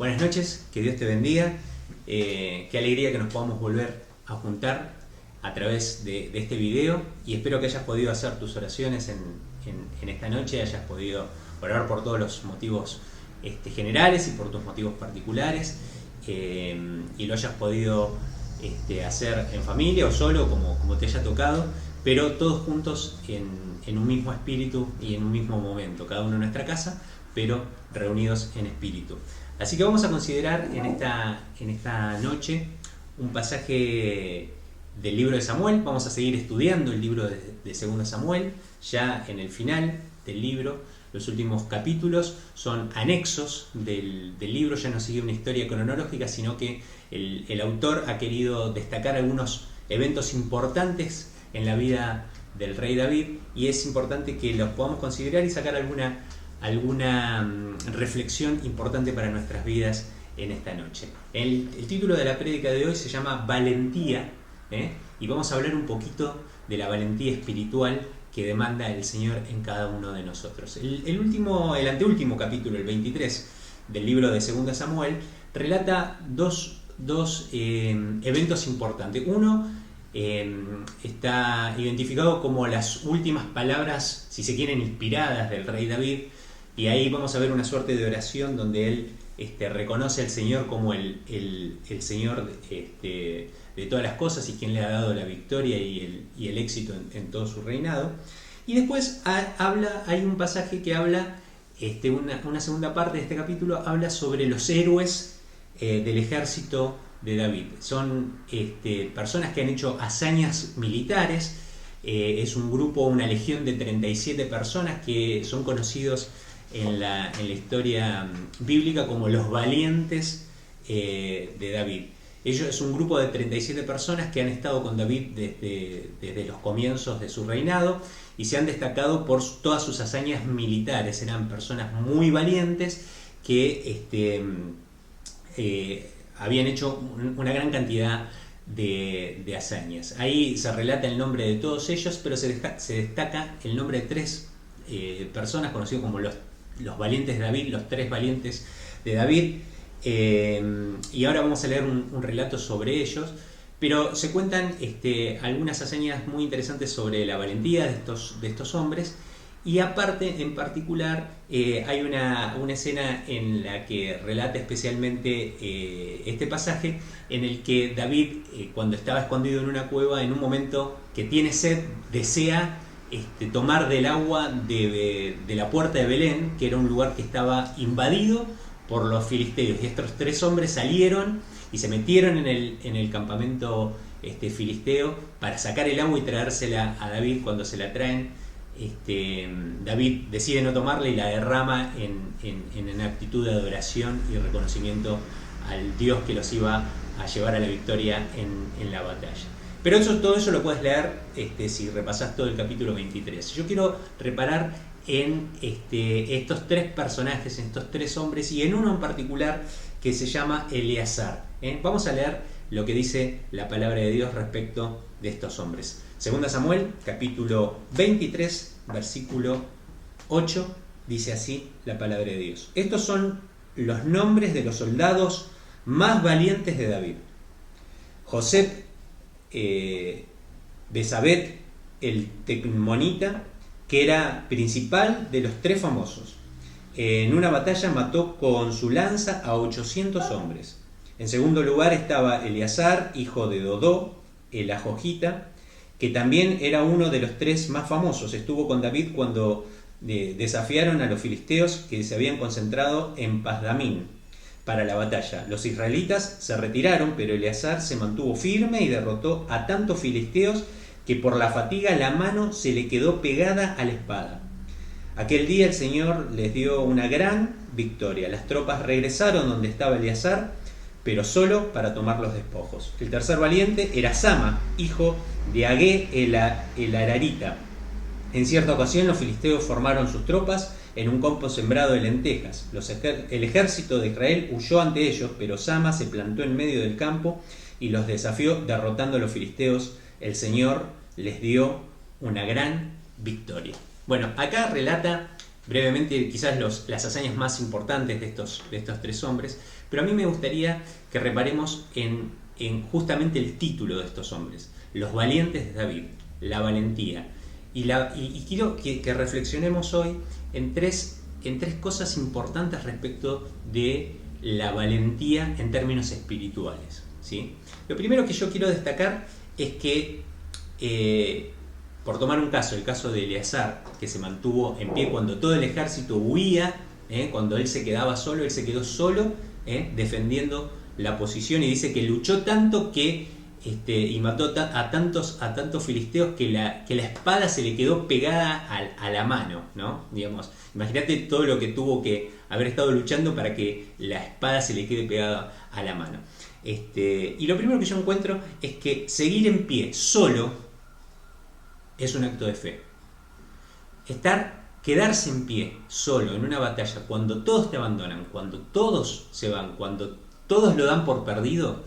Buenas noches, que Dios te bendiga. Qué alegría que nos podamos volver a juntar a través de este video, y espero que hayas podido hacer tus oraciones en esta noche, hayas podido orar por todos los motivos generales y por tus motivos particulares, y lo hayas podido hacer en familia o solo, como te haya tocado, pero todos juntos en un mismo espíritu y en un mismo momento, cada uno en nuestra casa, pero reunidos en espíritu. Así que vamos a considerar en esta noche un pasaje del libro de Samuel. Vamos a seguir estudiando el libro de 2 Samuel, ya en el final del libro. Los últimos capítulos son anexos del libro, ya no sigue una historia cronológica, sino que el autor ha querido destacar algunos eventos importantes en la vida del rey David, y es importante que los podamos considerar y sacar alguna reflexión importante para nuestras vidas en esta noche. El título de la prédica de hoy se llama Valentía, y vamos a hablar un poquito de la valentía espiritual que demanda el Señor en cada uno de nosotros. El anteúltimo capítulo, el 23 del libro de 2 Samuel, relata dos eventos importantes. Uno está identificado como las últimas palabras, si se quieren, inspiradas del rey David, y ahí vamos a ver una suerte de oración donde él reconoce al Señor como el Señor de todas las cosas y quien le ha dado la victoria y el éxito en todo su reinado. Y después hay un pasaje que habla, una segunda parte de este capítulo habla sobre los héroes del ejército de David. Son personas que han hecho hazañas militares. Es un grupo, una legión de 37 personas que son conocidos en la historia bíblica como los valientes de David. Ellos es un grupo de 37 personas que han estado con David desde los comienzos de su reinado y se han destacado por todas sus hazañas militares. Eran personas muy valientes que habían hecho una gran cantidad de hazañas. Ahí se relata el nombre de todos ellos, pero se destaca el nombre de 3 personas conocidos como los valientes de David, los 3 valientes de David. Y ahora vamos a leer un relato sobre ellos, pero se cuentan algunas hazañas muy interesantes sobre la valentía de estos hombres. Y aparte, en particular, hay una escena en la que relata especialmente este pasaje, en el que David, cuando estaba escondido en una cueva, en un momento que tiene sed, desea tomar del agua de la puerta de Belén, que era un lugar que estaba invadido por los filisteos. Y estos 3 hombres salieron y se metieron en el campamento filisteo para sacar el agua y traérsela a David. Cuando se la traen, David decide no tomarla y la derrama en actitud de adoración y reconocimiento al Dios que los iba a llevar a la victoria en la batalla. Pero todo eso lo puedes leer si repasás todo el capítulo 23. Yo quiero reparar en estos 3 personajes, en estos 3 hombres, y en uno en particular que se llama Eleazar. Vamos a leer lo que dice la palabra de Dios respecto de estos hombres. 2 Samuel, capítulo 23, versículo 8, dice así la palabra de Dios. Estos son los nombres de los soldados más valientes de David. José Besabet el Tecmonita, que era principal de los 3 famosos. En una batalla mató con su lanza a 800 hombres. En segundo lugar estaba Eleazar, hijo de Dodó, el Ajojita, que también era uno de los 3 más famosos. Estuvo con David cuando desafiaron a los filisteos que se habían concentrado en Pasdamín para la batalla. Los israelitas se retiraron, pero Eleazar se mantuvo firme y derrotó a tantos filisteos que por la fatiga la mano se le quedó pegada a la espada. Aquel día el Señor les dio una gran victoria. Las tropas regresaron donde estaba Eleazar, pero solo para tomar los despojos. El tercer valiente era Sama, hijo de Agé el Ararita. En cierta ocasión los filisteos formaron sus tropas en un campo sembrado de lentejas. El ejército de Israel huyó ante ellos, pero Sama se plantó en medio del campo y los desafió, derrotando a los filisteos. El Señor les dio una gran victoria. Bueno, acá relata brevemente quizás las hazañas más importantes de estos tres hombres, pero a mí me gustaría que reparemos en justamente el título de estos hombres, los valientes de David, la valentía. Y quiero que reflexionemos hoy en tres cosas importantes respecto de la valentía en términos espirituales, ¿sí? Lo primero que yo quiero destacar es que, por tomar un caso, el caso de Eleazar, que se mantuvo en pie cuando todo el ejército huía, cuando él se quedaba solo, él se quedó solo, defendiendo la posición, y dice que luchó tanto que y mató a tantos filisteos que la espada se le quedó pegada a la mano, ¿no? Digamos, imagínate todo lo que tuvo que haber estado luchando para que la espada se le quede pegada a la mano. Y lo primero que yo encuentro es que seguir en pie solo es un acto de fe. Quedarse en pie solo en una batalla cuando todos te abandonan, cuando todos se van, cuando todos lo dan por perdido,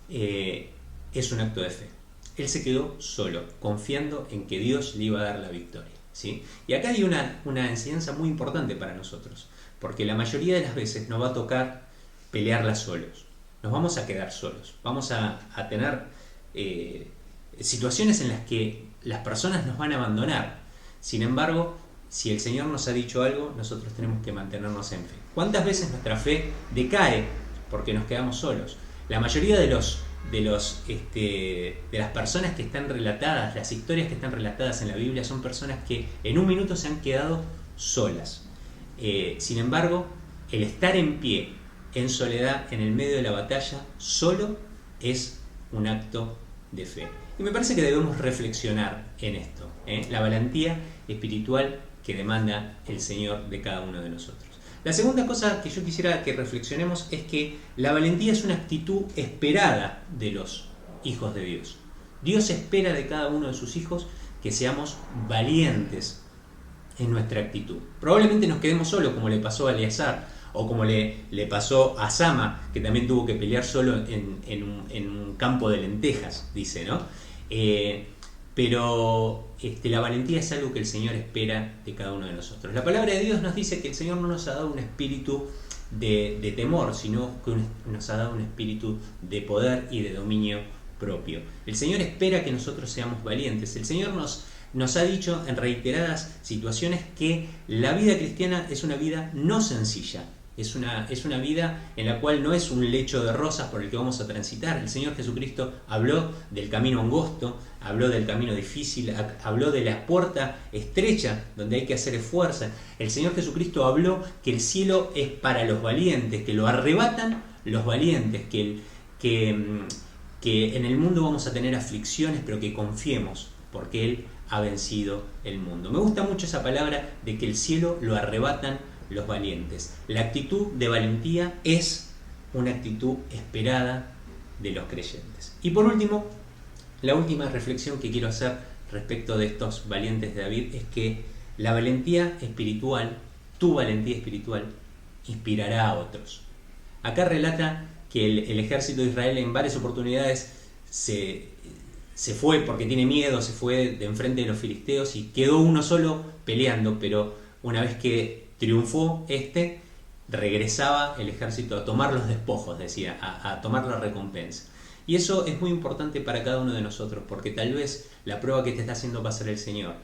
es un acto de fe. Él se quedó solo, confiando en que Dios le iba a dar la victoria, ¿sí? Y acá hay una enseñanza muy importante para nosotros, porque la mayoría de las veces nos va a tocar pelearla solos, nos vamos a quedar solos, vamos a tener situaciones en las que las personas nos van a abandonar. Sin embargo, si el Señor nos ha dicho algo, nosotros tenemos que mantenernos en fe. ¿Cuántas veces nuestra fe decae porque nos quedamos solos? La mayoría de las personas que están relatadas, las historias que están relatadas en la Biblia, son personas que en un minuto se han quedado solas. Sin embargo, el estar en pie, en soledad, en el medio de la batalla, solo es un acto de fe. Y me parece que debemos reflexionar en esto, la valentía espiritual que demanda el Señor de cada uno de nosotros. La segunda cosa que yo quisiera que reflexionemos es que la valentía es una actitud esperada de los hijos de Dios. Dios espera de cada uno de sus hijos que seamos valientes en nuestra actitud. Probablemente nos quedemos solos, como le pasó a Eleazar, o como le pasó a Sama, que también tuvo que pelear solo en un campo de lentejas, dice, ¿no? Pero la valentía es algo que el Señor espera de cada uno de nosotros. La palabra de Dios nos dice que el Señor no nos ha dado un espíritu de temor, sino que nos ha dado un espíritu de poder y de dominio propio. El Señor espera que nosotros seamos valientes. El Señor nos ha dicho en reiteradas situaciones que la vida cristiana es una vida no sencilla. Es una vida en la cual no es un lecho de rosas por el que vamos a transitar. El Señor Jesucristo habló del camino angosto, habló del camino difícil, habló de la puerta estrecha donde hay que hacer esfuerzo. El Señor Jesucristo habló que el cielo es para los valientes, que lo arrebatan los valientes, que en el mundo vamos a tener aflicciones, pero que confiemos, porque Él ha vencido el mundo. Me gusta mucho esa palabra de que el cielo lo arrebatan los valientes. La actitud de valentía es una actitud esperada de los creyentes. Y por último, la última reflexión que quiero hacer respecto de estos valientes de David es que la valentía espiritual, tu valentía espiritual, inspirará a otros. Acá relata que el ejército de Israel en varias oportunidades se fue porque tiene miedo, se fue de enfrente de los filisteos y quedó uno solo peleando, pero una vez que triunfó regresaba el ejército a tomar los despojos, decía, a tomar la recompensa. Y eso es muy importante para cada uno de nosotros, porque tal vez la prueba que te está haciendo pasar el Señor,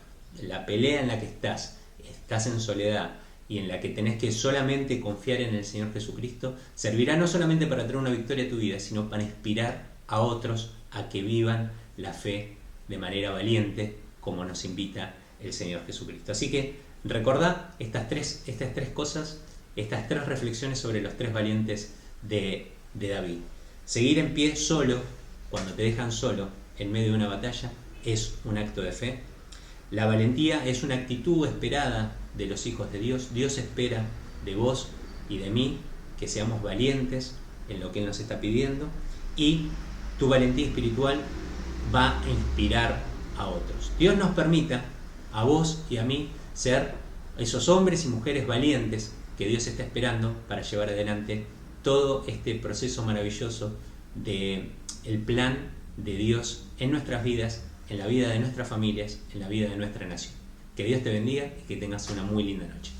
la pelea en la que estás en soledad y en la que tenés que solamente confiar en el Señor Jesucristo, servirá no solamente para traer una victoria a tu vida, sino para inspirar a otros a que vivan la fe de manera valiente, como nos invita el Señor Jesucristo. Así que recordá estas tres cosas, estas tres reflexiones sobre los tres valientes de David. Seguir en pie solo, cuando te dejan solo en medio de una batalla, es un acto de fe. La valentía es una actitud esperada de los hijos de Dios. Dios espera de vos y de mí que seamos valientes en lo que Él nos está pidiendo. Y tu valentía espiritual va a inspirar a otros. Dios nos permita, a vos y a mí, ser esos hombres y mujeres valientes que Dios está esperando para llevar adelante todo este proceso maravilloso del plan de Dios en nuestras vidas, en la vida de nuestras familias, en la vida de nuestra nación. Que Dios te bendiga y que tengas una muy linda noche.